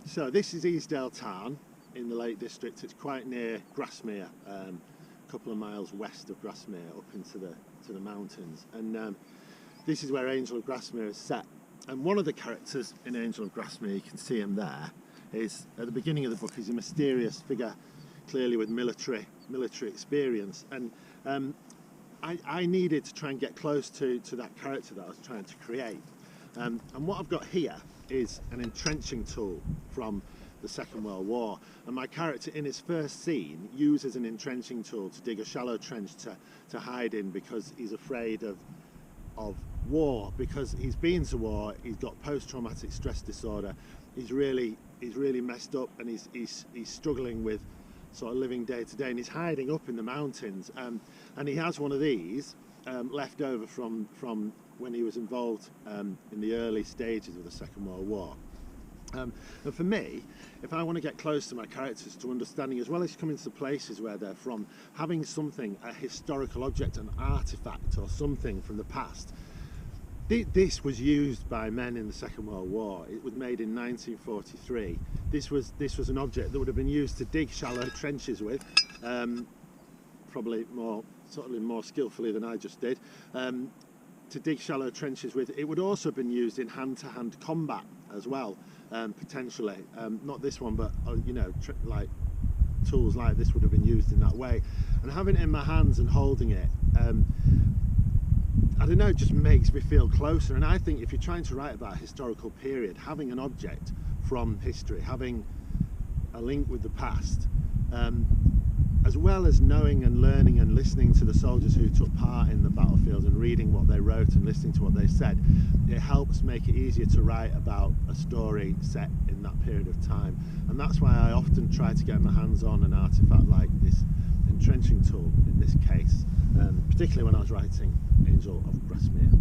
So this is Easdale Tarn in the Lake District. It's quite near Grasmere, a couple of miles west of Grasmere, up into the mountains. And this is where Angel of Grasmere is set. And one of the characters in Angel of Grasmere, you can see him there, is at the beginning of the book. He's a mysterious figure, clearly with military experience. And I needed to try and get close to that character that I was trying to create. And what I've got here is an entrenching tool from the Second World War, and my character in his first scene uses an entrenching tool to dig a shallow trench to hide in, because he's afraid of war, because he's been to war, he's got post-traumatic stress disorder, he's really messed up, and he's struggling with sort of living day to day, and he's hiding up in the mountains, and he has one of these left over from when he was involved in the early stages of the Second World War. And for me, if I want to get close to my characters, to understanding, as well as coming to places where they're from, having something, a historical object, an artefact or something from the past. This was used by men in the Second World War. It was made in 1943. This was an object that would have been used to dig shallow trenches with, probably more skillfully than I just did. To dig shallow trenches with. It would also have been used in hand-to-hand combat as well, potentially. Not this one, but you know, like tools like this would have been used in that way. And having it in my hands and holding it, I don't know, it just makes me feel closer. And I think if you're trying to write about a historical period, having an object from history, having a link with the past, as well as knowing and learning and listening to the soldiers who took part in the battlefield and reading what they wrote and listening to what they said, it helps make it easier to write about a story set in that period of time. And that's why I often try to get my hands on an artefact like this entrenching tool in this case, particularly when I was writing Angel of Grasmere.